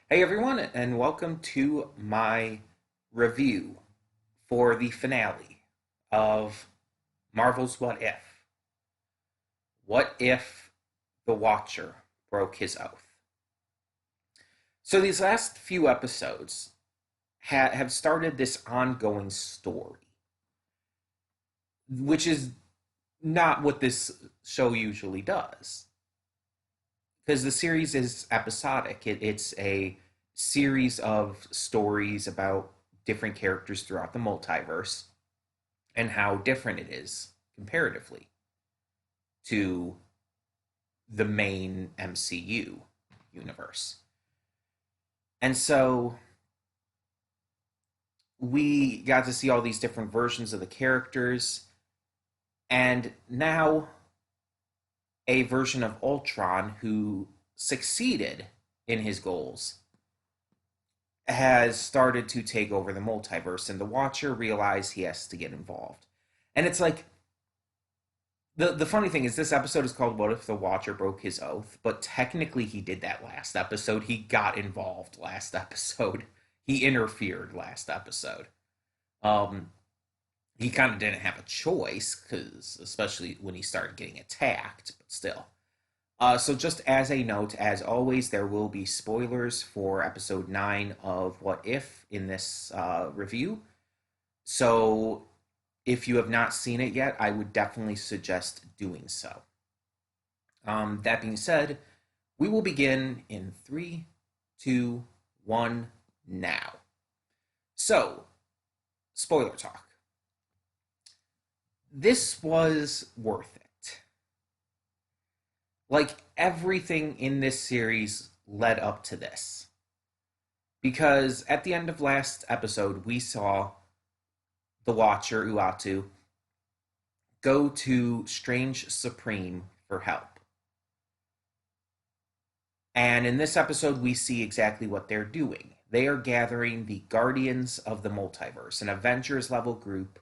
Hey everyone, and welcome to my review for the finale of Marvel's What If. What if the Watcher broke his oath? So, these last few episodes have started this ongoing story, which is not what this show usually does. Because the series is episodic, it's a series of stories about different characters throughout the multiverse and how different it is comparatively to the main MCU universe. And so we got to see all these different versions of the characters, and now a version of Ultron who succeeded in his goals has started to take over the multiverse, and the Watcher realized he has to get involved. And it's like, the funny thing is, this episode is called "What If the Watcher Broke His Oath," but technically he did that last episode. He got involved last episode. He interfered last episode. Um, he kind of didn't have a choice, because especially when he started getting attacked, but still. So just as a note, as always, there will be spoilers for episode 9 of What If in this review. So if you have not seen it yet, I would definitely suggest doing so. That being said, we will begin in 3, 2, 1, now. So, spoiler talk. This was worth it. Like, everything in this series led up to this. Because at the end of last episode, we saw the Watcher, Uatu, go to Strange Supreme for help. And in this episode, we see exactly what they're doing. They are gathering the Guardians of the Multiverse, an Avengers level group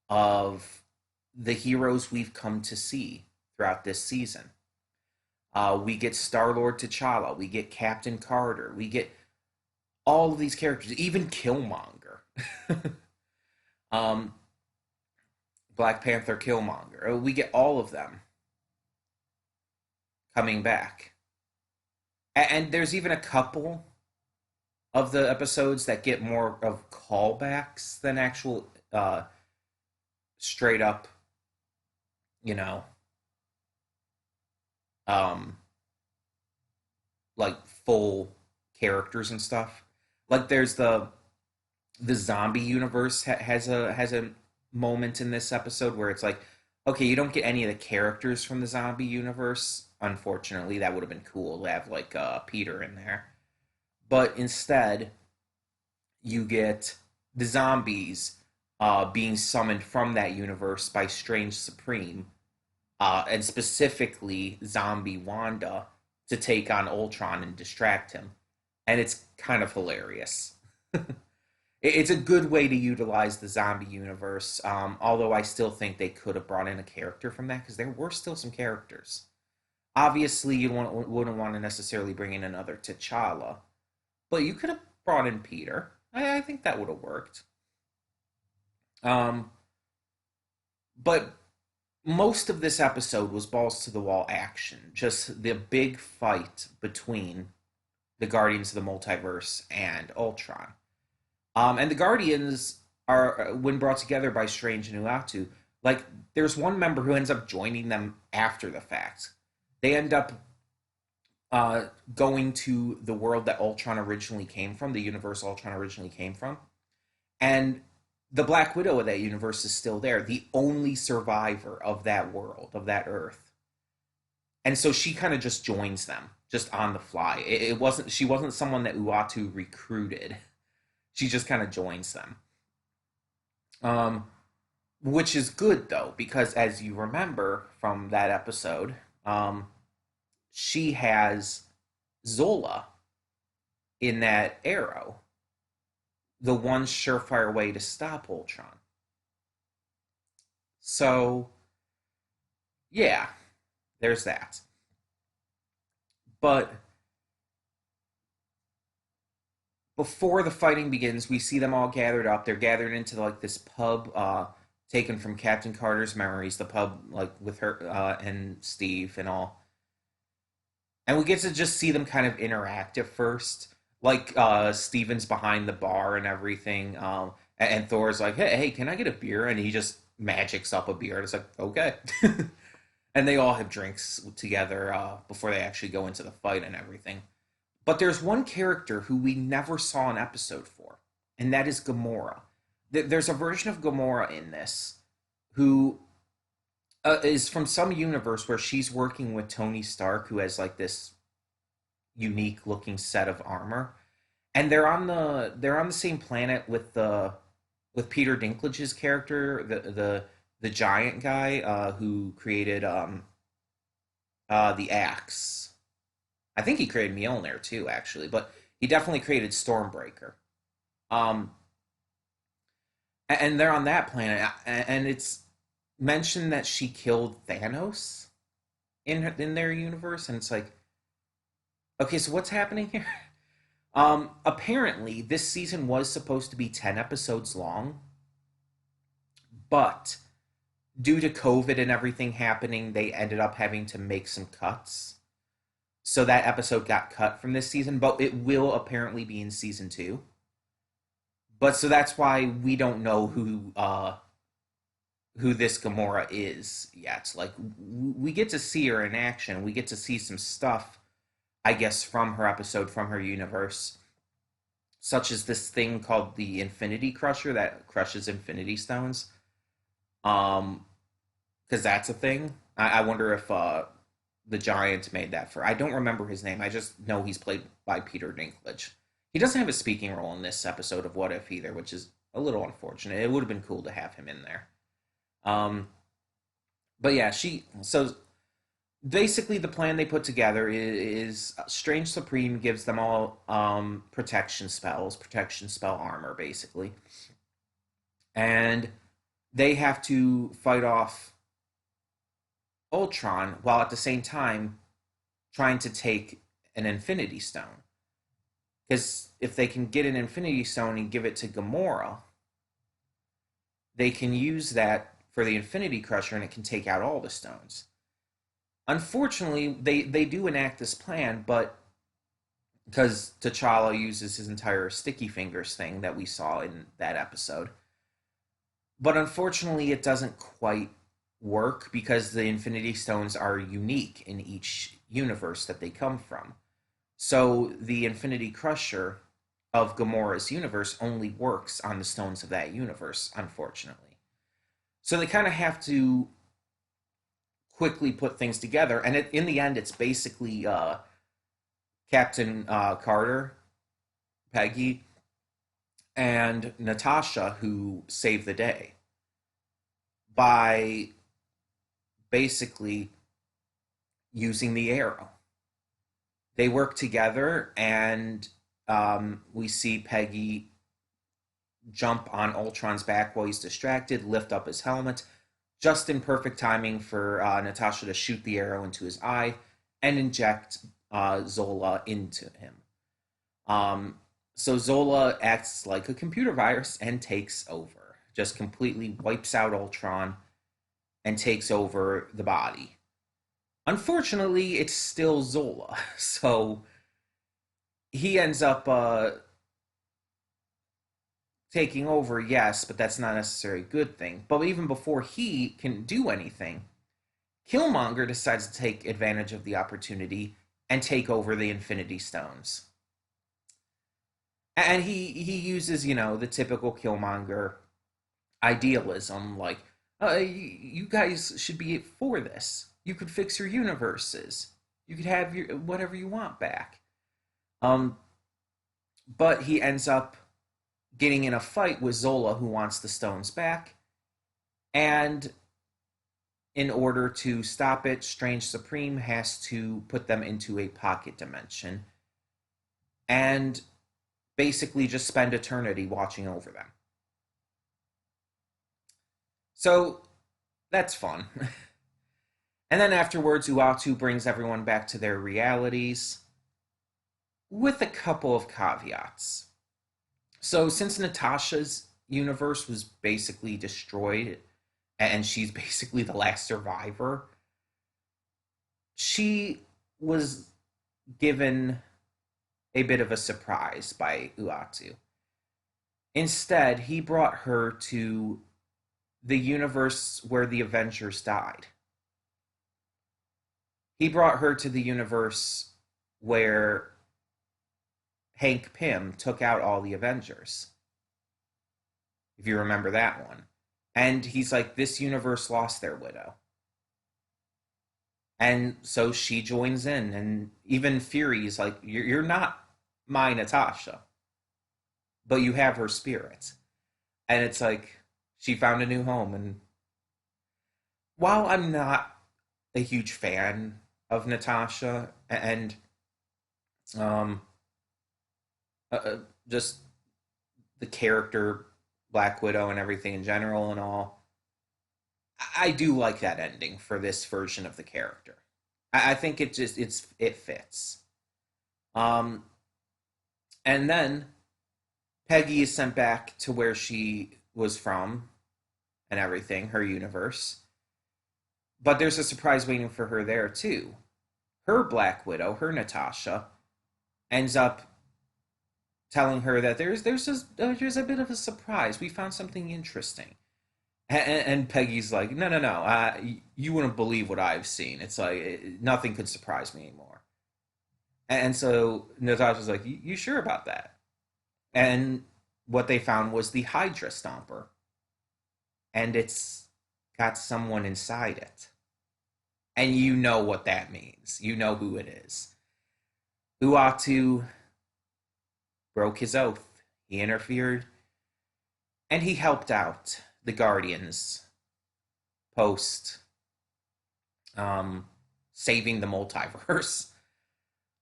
of the heroes we've come to see throughout this season. We get Star-Lord T'Challa, we get Captain Carter, we get all of these characters, even Killmonger. um, Black Panther Killmonger. We get all of them coming back. And there's even a couple of the episodes that get more of callbacks than actual straight up, you know, um, like full characters and stuff. Like there's the zombie universe has a moment in this episode where it's like, okay, you don't get any of the characters from the zombie universe. Unfortunately, that would have been cool to have like Peter in there, but instead you get the zombies being summoned from that universe by Strange Supreme, and specifically Zombie Wanda to take on Ultron and distract him, and it's kind of hilarious. It's a good way to utilize the zombie universe. Although I still think they could have brought in a character from that because there were still some characters. Obviously, wouldn't want to necessarily bring in another T'Challa, but you could have brought in Peter. I think that would have worked. Um, but most of this episode was balls to the wall action, just the big fight between the Guardians of the Multiverse and Ultron. And the Guardians are, when brought together by Strange and Uatu, like there's one member who ends up joining them after the fact. They end up going to the world that Ultron originally came from, the universe Ultron originally came from, and the Black Widow of that universe is still there, the only survivor of that world, of that Earth. And so she kind of just joins them, just on the fly. It wasn't she wasn't someone that Uatu recruited. She just kind of joins them. Um, which is good though, because as you remember from that episode, she has Zola in that arrow, the one surefire way to stop Ultron. So, yeah, there's that. But before the fighting begins, we see them all gathered up. They're gathered into like this pub, taken from Captain Carter's memories. The pub, like with her and Steve and all, and we get to just see them kind of interact at first. Like Steven's behind the bar and everything, and Thor's like, "Hey, can I get a beer?" And he just magics up a beer. And it's like, okay. And they all have drinks together before they actually go into the fight and everything. But there's one character who we never saw an episode for, and that is Gamora. There's a version of Gamora in this who is from some universe where she's working with Tony Stark, who has like this unique looking set of armor, and they're on the same planet with Peter Dinklage's character, the giant guy who created the axe. I think he created Mjolnir too, actually, but he definitely created Stormbreaker. Um, and they're on that planet, and it's mentioned that she killed Thanos in their universe, and it's like, okay, so what's happening here? Apparently, this season was supposed to be 10 episodes long, but due to COVID and everything happening, they ended up having to make some cuts. So that episode got cut from this season, but it will apparently be in season two. But so that's why we don't know who this Gamora is yet. Like we get to see her in action. We get to see some stuff, I guess, from her episode, from her universe, such as this thing called the Infinity Crusher that crushes Infinity Stones. Because that's a thing. I wonder if the Giant made that for. I don't remember his name. I just know he's played by Peter Dinklage. He doesn't have a speaking role in this episode of What If either, which is a little unfortunate. It would have been cool to have him in there. Um, but yeah, she. So basically, the plan they put together is Strange Supreme gives them all protection spells, protection spell armor, basically, and they have to fight off Ultron while at the same time trying to take an Infinity Stone. Because if they can get an Infinity Stone and give it to Gamora, they can use that for the Infinity Crusher and it can take out all the stones. Unfortunately, they do enact this plan, but because T'Challa uses his entire sticky fingers thing that we saw in that episode. But unfortunately, it doesn't quite work because the Infinity Stones are unique in each universe that they come from. So the Infinity Crusher of Gamora's universe only works on the stones of that universe, unfortunately. So they kind of have to quickly put things together, and in the end, it's basically Captain Carter, Peggy, and Natasha who save the day by basically using the arrow. They work together, and we see Peggy jump on Ultron's back while he's distracted, lift up his helmet, just in perfect timing for Natasha to shoot the arrow into his eye and inject Zola into him. So Zola acts like a computer virus and takes over, just completely wipes out Ultron and takes over the body. Unfortunately, it's still Zola, so he ends up taking over, yes, but that's not necessarily a good thing. But even before he can do anything, Killmonger decides to take advantage of the opportunity and take over the Infinity Stones. And he uses, the typical Killmonger idealism, like, you guys should be for this. You could fix your universes. You could have your whatever you want back. Um, but he ends up getting in a fight with Zola, who wants the stones back. And in order to stop it, Strange Supreme has to put them into a pocket dimension and basically just spend eternity watching over them. So that's fun. And then afterwards, Uatu brings everyone back to their realities with a couple of caveats. So since Natasha's universe was basically destroyed and she's basically the last survivor, she was given a bit of a surprise by Uatu. Instead, he brought her to the universe where the Avengers died. He brought her to the universe where Hank Pym took out all the Avengers, if you remember that one. And he's like, this universe lost their widow. And so she joins in, and even Fury's like, you're not my Natasha, but you have her spirit. And it's like, she found a new home. And while I'm not a huge fan of Natasha and um, uh, uh, just the character Black Widow and everything in general and all, I do like that ending for this version of the character. I think it fits. Um, and then Peggy is sent back to where she was from and everything, her universe. But there's a surprise waiting for her there too. Her Black Widow, her Natasha, ends up telling her that there's a bit of a surprise. We found something interesting. And Peggy's like, no, no, no. You wouldn't believe what I've seen. It's like nothing could surprise me anymore. And so Natasha's like, you sure about that? And what they found was the Hydra Stomper, and it's got someone inside it. And you know what that means. You know who it is. Uatu broke his oath. He interfered, and he helped out the Guardians post um, saving the multiverse.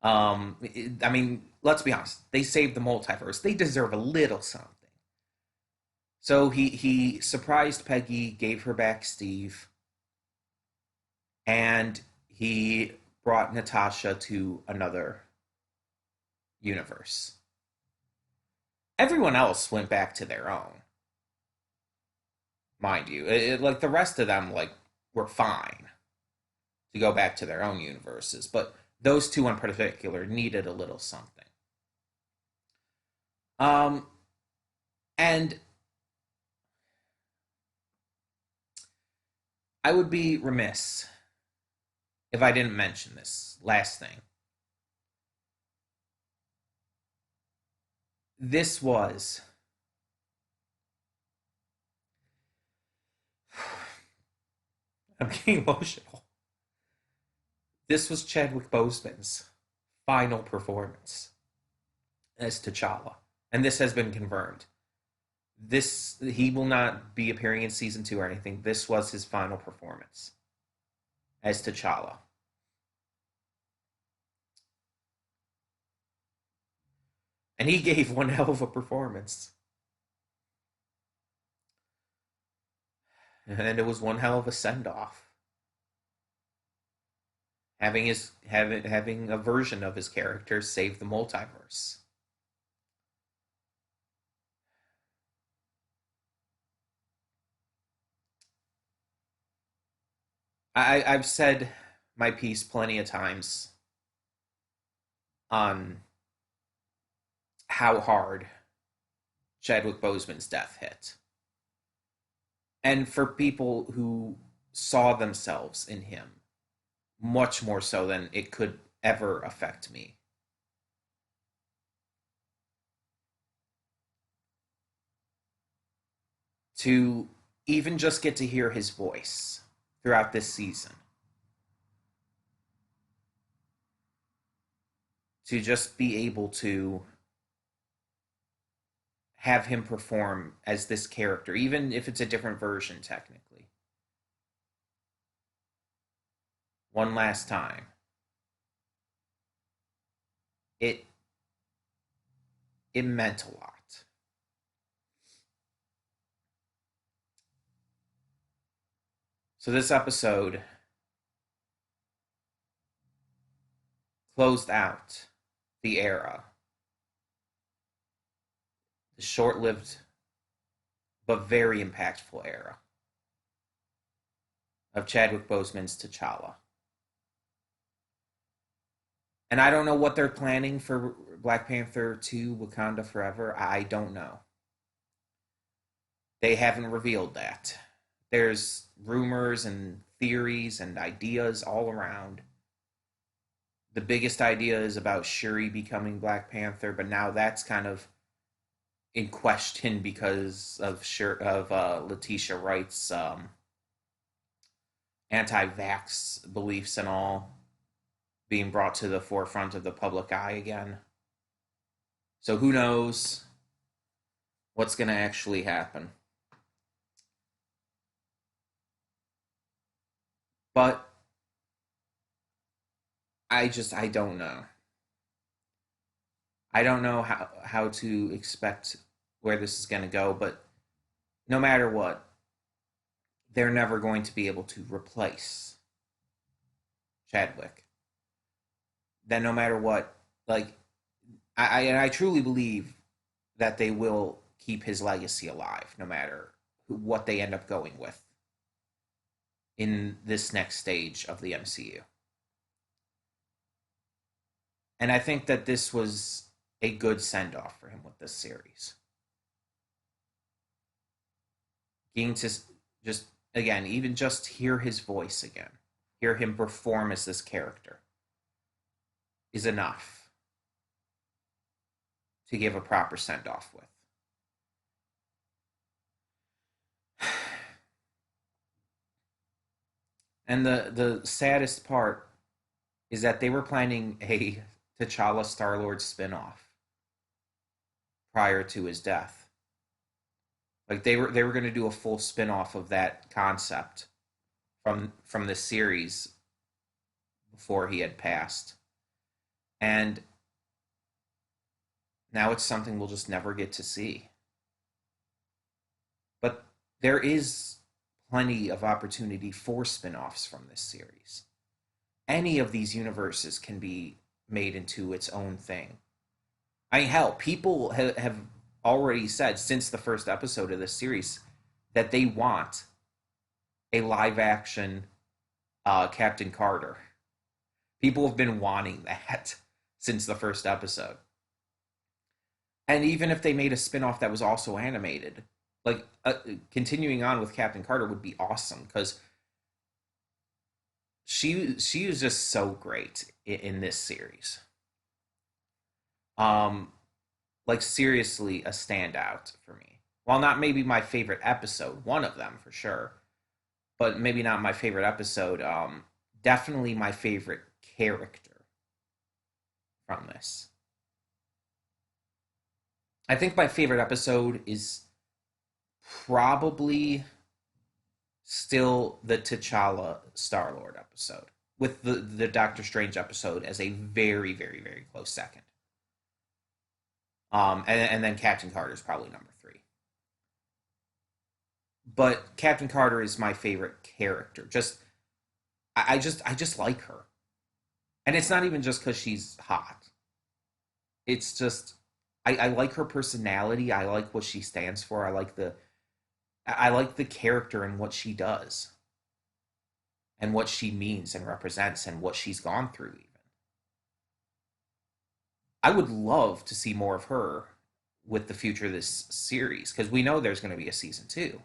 I mean, let's be honest. They saved the multiverse. They deserve a little something. So he surprised Peggy, gave her back Steve, and he brought Natasha to another universe. Everyone else went back to their own, mind you. Like the rest of them, like were fine to go back to their own universes, but those two in particular needed a little something. Um, and I would be remiss if I didn't mention this last thing. This was I'm getting emotional. This was Chadwick Boseman's final performance as T'Challa, and this has been confirmed. This he will not be appearing in season 2 or anything. This was his final performance as T'Challa, and he gave one hell of a performance, and it was one hell of a send off. Having a version of his character save the multiverse. I've said my piece plenty of times on how hard Chadwick Boseman's death hit. And for people who saw themselves in him, much more so than it could ever affect me. To even just get to hear his voice throughout this season, to just be able to have him perform as this character, even if it's a different version technically, one last time, it it meant a lot. So this episode closed out the era, the short-lived but very impactful era of Chadwick Boseman's T'Challa. And I don't know what they're planning for Black Panther 2 Wakanda Forever. I don't know. They haven't revealed that. There's rumors and theories and ideas all around. The biggest idea is about Shuri becoming Black Panther, but now that's kind of in question because of Letitia Wright's anti-vax beliefs and all being brought to the forefront of the public eye again. So who knows what's going to actually happen. But I don't know. I don't know how to expect where this is going to go, but no matter what, they're never going to be able to replace Chadwick. Then no matter what, like I truly believe that they will keep his legacy alive, no matter what they end up going with in this next stage of the MCU. And I think that this was a good send off for him with this series. Getting to just, again, even just hear his voice again, hear him perform as this character is enough to give a proper send off with. And the saddest part is that they were planning a T'Challa Star-Lord spin-off prior to his death. Like they were going to do a full spin-off of that concept from this series before he had passed. And now it's something we'll just never get to see. But there is plenty of opportunity for spin-offs from this series. Any of these universes can be made into its own thing. I mean, hell, people have already said since the first episode of this series that they want a live action Captain Carter. People have been wanting that since the first episode. And even if they made a spin-off that was also animated, like continuing on with Captain Carter would be awesome because she is just so great in this series. Like seriously a standout for me. While not maybe my favorite episode, one of them for sure, but maybe not my favorite episode. Definitely my favorite character from this. I think my favorite episode is probably still the T'Challa Star-Lord episode, with the Doctor Strange episode as a very, very, very close second. And then Captain Carter is probably number 3. But Captain Carter is my favorite character. I just like her, and it's not even just because she's hot. It's just I like her personality. I like what she stands for. I like the character and what she does, and what she means and represents, and what she's gone through. Even I would love to see more of her with the future of this series because we know there's going to be a season 2.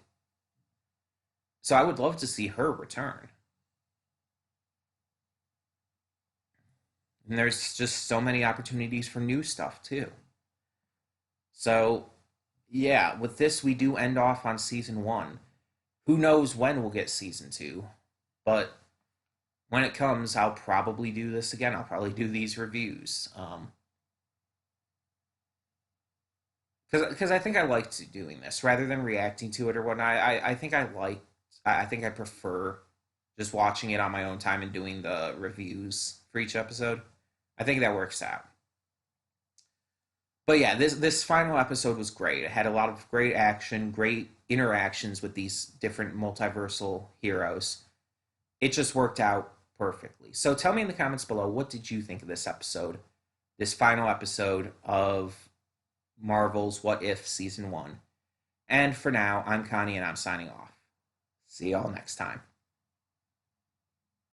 So I would love to see her return. And there's just so many opportunities for new stuff too. So, yeah, with this, we do end off on season 1. Who knows when we'll get season 2, but when it comes, I'll probably do this again. I'll probably do these reviews. Because I think I liked doing this rather than reacting to it or whatnot. I think I prefer just watching it on my own time and doing the reviews for each episode. I think that works out. But yeah, this final episode was great. It had a lot of great action, great interactions with these different multiversal heroes. It just worked out perfectly. So tell me in the comments below, what did you think of this episode? This final episode of Marvel's What If Season 1. And for now, I'm Connie and I'm signing off. See y'all next time.